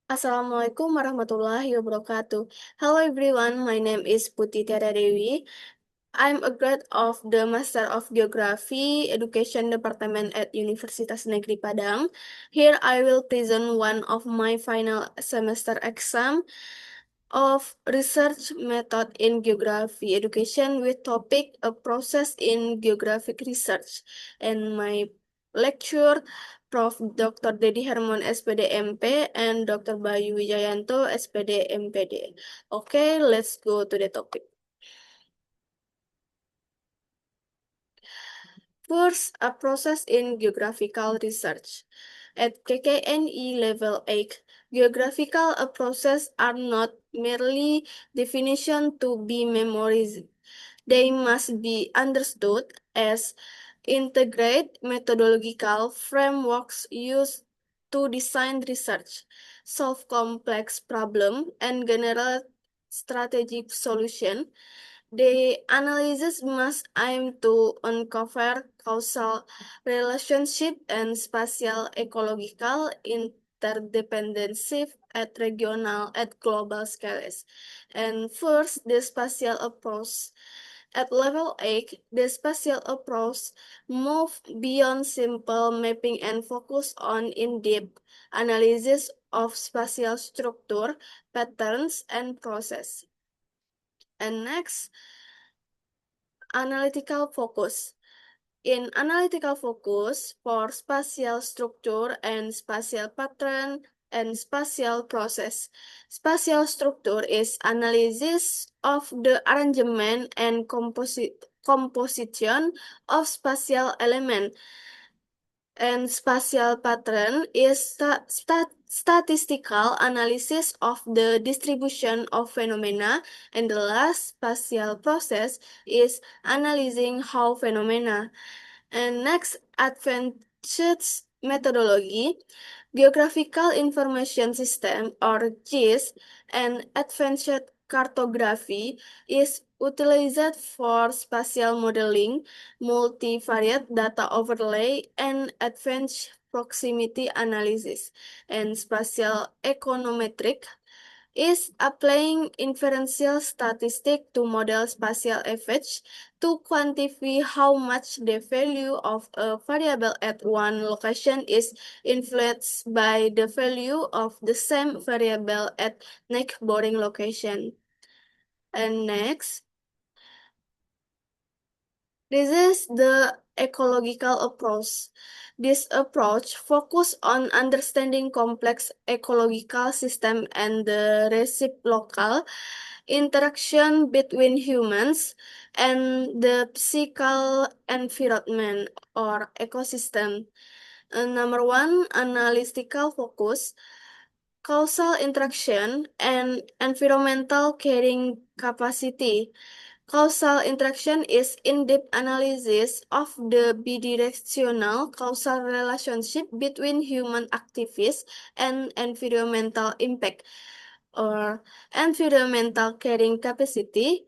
Assalamualaikum warahmatullahi wabarakatuh. Hello everyone, my name is Puti Tiara Dewi. I'm a grad of the Master of Geography Education Department at Universitas Negeri Padang. Here I will present one of my final semester exam of research method in geography education with topic a process in geographic research. And my lecture Prof. Dr. Dedi Hermon SPD MP and Dr. Bayu Wijayanto SPD MPD. Okay, let's go to the topic. First, a process in geographical research. At KKNE Level 8, geographical processes are not merely definition to be memorized. They must be understood as integrate methodological frameworks used to design research, solve complex problems, and generate strategic solutions. The analysis must aim to uncover causal relationship and spatial ecological interdependency at regional and global scales. And first, the spatial approach. At level 8, the spatial approach moves beyond simple mapping and focus on in-depth analysis of spatial structure, patterns, and process. And next, analytical focus. In analytical focus for spatial structure and spatial pattern and spatial process. Spatial structure is analysis of the arrangement and composition of spatial element, and spatial pattern is statistical analysis of the distribution of phenomena, and the last spatial process is analyzing how phenomena. And next, advanced methodology, geographical information system or GIS, and advanced cartography is utilized for spatial modeling, multivariate data overlay, and advanced proximity analysis. And spatial econometric is applying inferential statistics to model spatial effects to quantify how much the value of a variable at one location is influenced by the value of the same variable at neighboring location. And next, this is the ecological approach. This approach focuses on understanding complex ecological system and the reciprocal interaction between humans and the physical environment or ecosystem. Number one, analytical focus, causal interaction, and environmental carrying capacity. Causal interaction is in-depth analysis of the bidirectional causal relationship between human activities and environmental impact, or environmental carrying capacity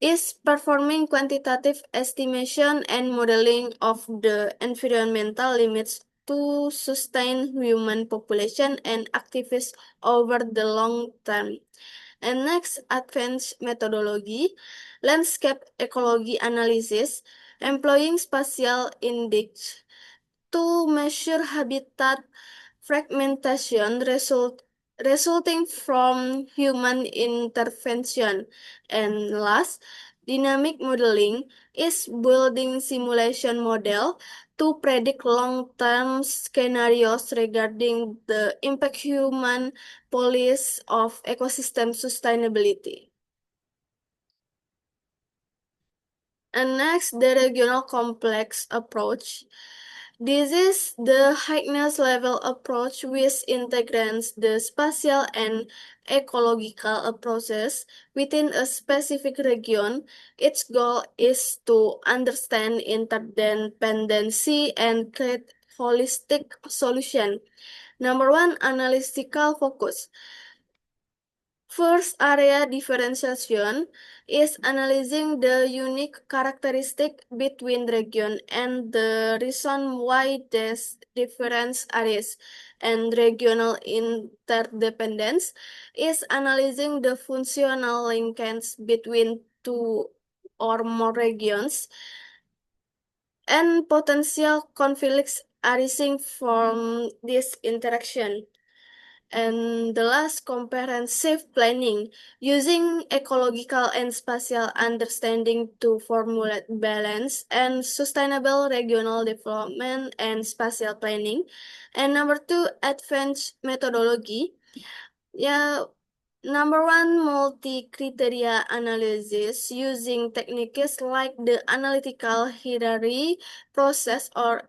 is performing quantitative estimation and modeling of the environmental limits to sustain human population and activities over the long term. And next, advanced methodology, landscape ecology analysis, employing spatial index to measure habitat fragmentation resulting from human intervention. And last, dynamic modeling is building simulation model to predict long-term scenarios regarding the impact human policy of ecosystem sustainability. And next, the regional complex approach. This is the highest level approach which integrates the spatial and ecological approaches within a specific region. Its goal is to understand interdependency and create holistic solution. Number one, analytical focus. First area differentiation is analyzing the unique characteristic between region and the reason why these difference arise. And regional interdependence is analyzing the functional linkage between two or more regions and potential conflicts arising from this interaction. And the last, comprehensive planning, using ecological and spatial understanding to formulate balanced and sustainable regional development and spatial planning. And number two, advanced methodology. Yeah, number one, multi-criteria analysis using techniques like the analytical hierarchy process or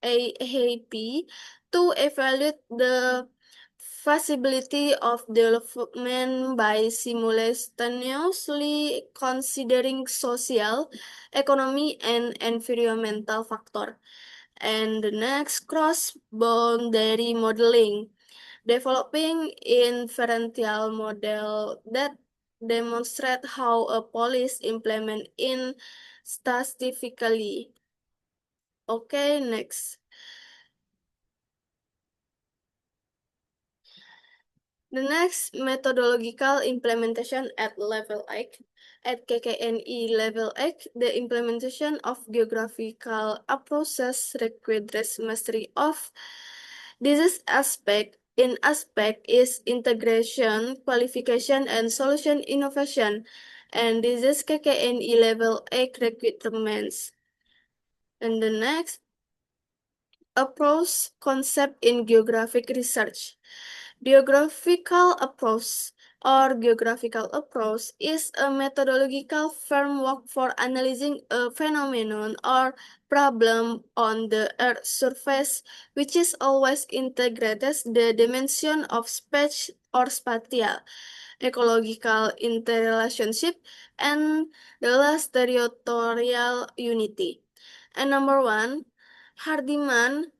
AAP to evaluate the feasibility of development by simultaneously considering social, economy, and environmental factor. And the next, cross-boundary modeling, developing inferential model that demonstrate how a policy implement in statistically. Okay, next. The next, methodological implementation at level 8. At KKNE level 8, the implementation of geographical approaches requires mastery of disease aspect. In aspect is integration, qualification, and solution innovation. And this is KKNE level 8 requirements. And the next, approach concept in geographic research. Geographical approach is a methodological framework for analyzing a phenomenon or problem on the Earth's surface, which is always integrated the dimension of space or spatial, ecological interrelationship, and the last territorial unity. And number one, Hardiman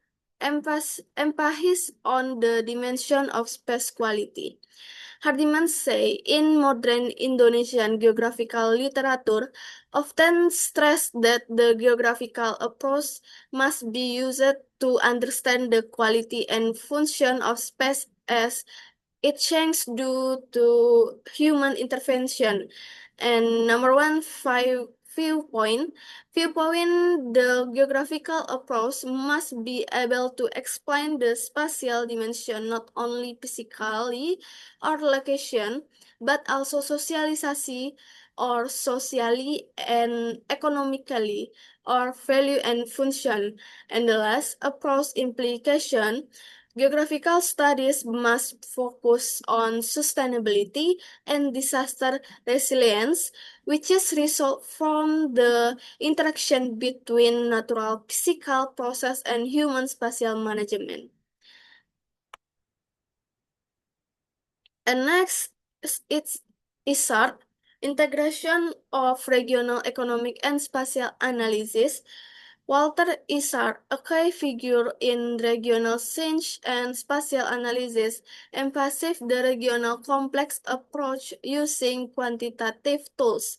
emphasis on the dimension of space quality. Hardiman say in modern Indonesian geographical literature often stress that the geographical approach must be used to understand the quality and function of space as it changes due to human intervention. And number one, viewpoint. Viewpoint, the geographical approach must be able to explain the spatial dimension not only physically or location, but also socialisasi or socially and economically or value and function. And the last, approach implication. Geographical studies must focus on sustainability and disaster resilience, which is result from the interaction between natural physical process and human spatial management. And next, it's ISAR, integration of regional economic and spatial analysis. Walter Isard, a key figure in regional change and spatial analysis, emphasized the regional complex approach using quantitative tools.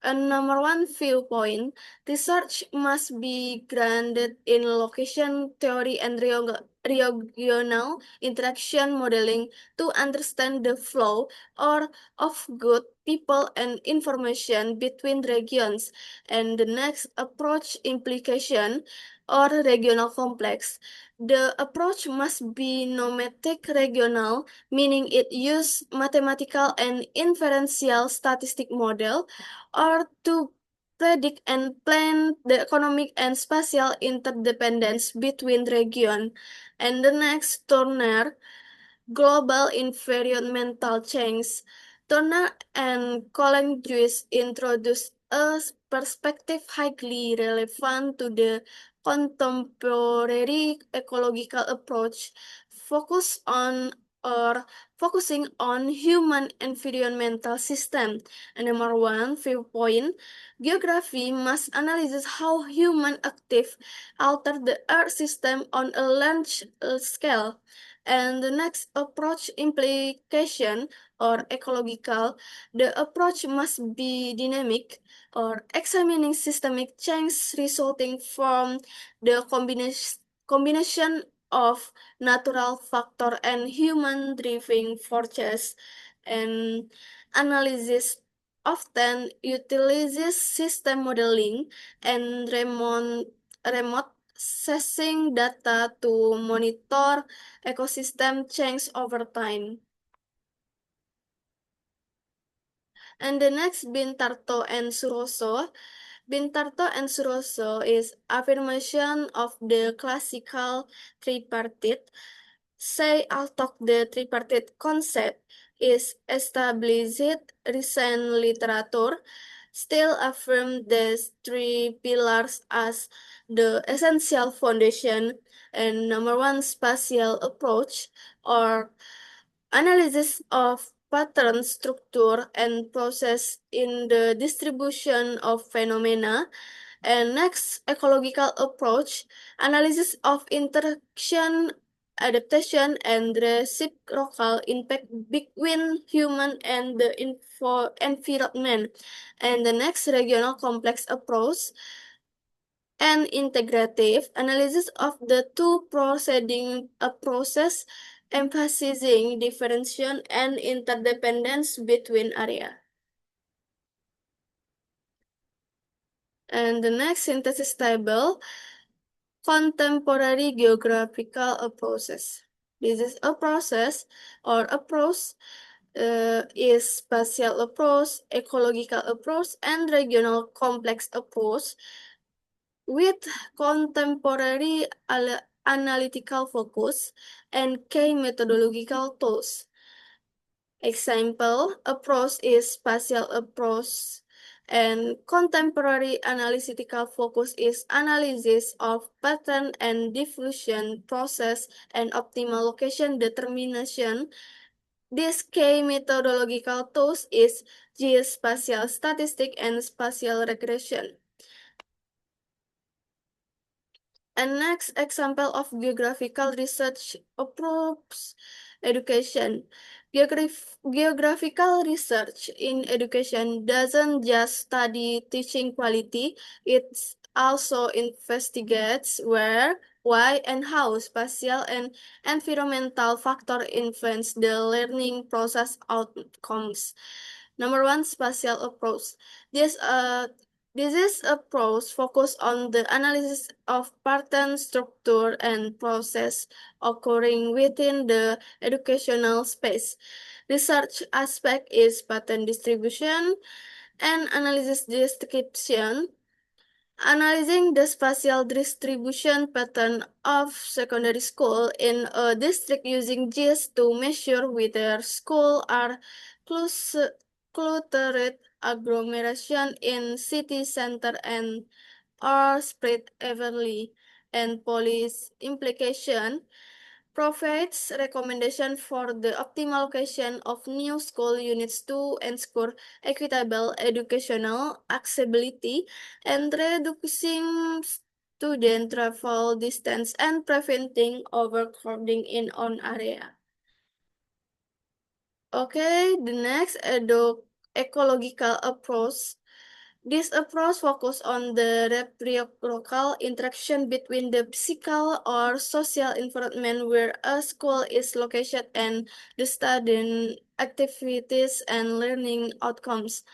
And number one, viewpoint. Research must be grounded in location theory and regional interaction modeling to understand the flow or of good people and information between regions. And the next, approach implication or regional complex. The approach must be nometic regional, meaning it uses mathematical and inferential statistic model or to predict and plan the economic and spatial interdependence between region. And the next, Turner, global environmental change. Turner and Colin Lewis introduced a perspective highly relevant to the contemporary ecological approach, focus on or focusing on human environmental system. And number one, viewpoint, geography must analyze how human active alter the earth system on a large scale. And the next approach implication or ecological, the approach must be dynamic or examining systemic change resulting from the combination of natural factor and human driving forces, and analysis often utilizes system modeling and remote sensing data to monitor ecosystem change over time. And the next, Bintarto and Suroso. Bintarto and Suroso is affirmation of the classical tripartite. Say although the tripartite concept is established recent literature, still affirm these three pillars as the essential foundation. And number one, spatial approach or analysis of pattern, structure, and process in the distribution of phenomena. And next, ecological approach, analysis of interaction, adaptation, and reciprocal impact between human and the environment. And the next, regional complex approach, and integrative analysis of the two preceding approaches, emphasizing differentiation and interdependence between area. And the next, synthesis table, contemporary geographical approaches. This is a process or approach is spatial approach, ecological approach, and regional complex approach with contemporary analytical focus and key methodological tools. Example, approach is spatial approach, and contemporary analytical focus is analysis of pattern and diffusion process and optimal location determination. This key methodological tools is geospatial statistics and spatial regression. And next example of geographical research approach education. Geographical research in education doesn't just study teaching quality, it also investigates where, why, and how spatial and environmental factor influence the learning process outcomes. Number one, spatial approach. This this is approach focus on the analysis of pattern, structure, and process occurring within the educational space. Research aspect is pattern distribution and analysis description, analyzing the spatial distribution pattern of secondary school in a district using GIS to measure whether schools are close, cluttered agglomeration in city center and are spread evenly, and policy implication provides recommendation for the optimal location of new school units to ensure equitable educational accessibility and reducing student travel distance and preventing overcrowding in on area. Okay, the next ecological approach. This approach focuses on the reciprocal interaction between the physical or social environment where a school is located and the student activities and learning outcomes.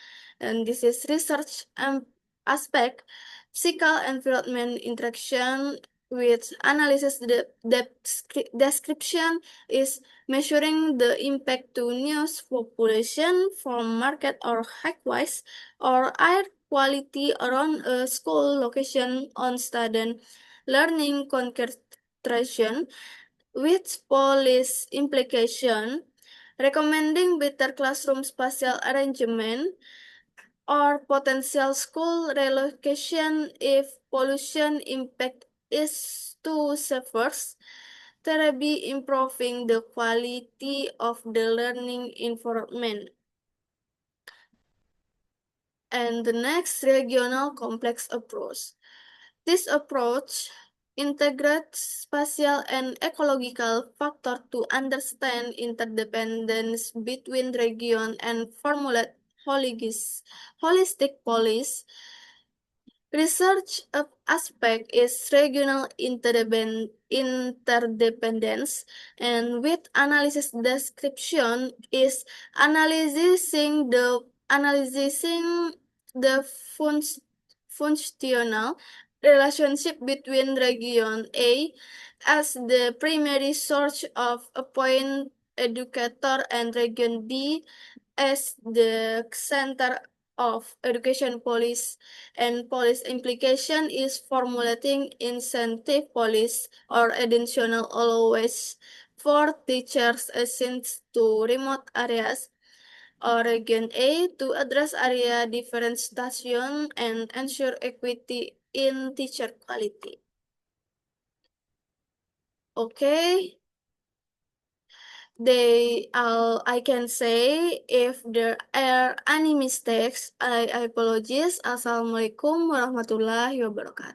And this is research aspect, physical environment interaction with analysis the description is measuring the impact to news population from market or height-wise or air quality around a school location on student learning concentration with policy implication, recommending better classroom spatial arrangement or potential school relocation if pollution impact is too severe, thereby improving the quality of the learning environment. And the next, regional complex approach. This approach integrate spatial and ecological factor to understand interdependence between region and formulate holistic policy. Research of aspect is regional interdependence, and with analysis description is analyzing the functional relationship between region A as the primary source of a point educator and region B as the center of education policy, and policy implication is formulating incentive policy or additional allowance for teachers assigned to remote areas or region A to address area differentiation and ensure equity in teacher quality. Okay, I can say if there are any mistakes, I apologize. Assalamualaikum warahmatullahi wabarakatuh.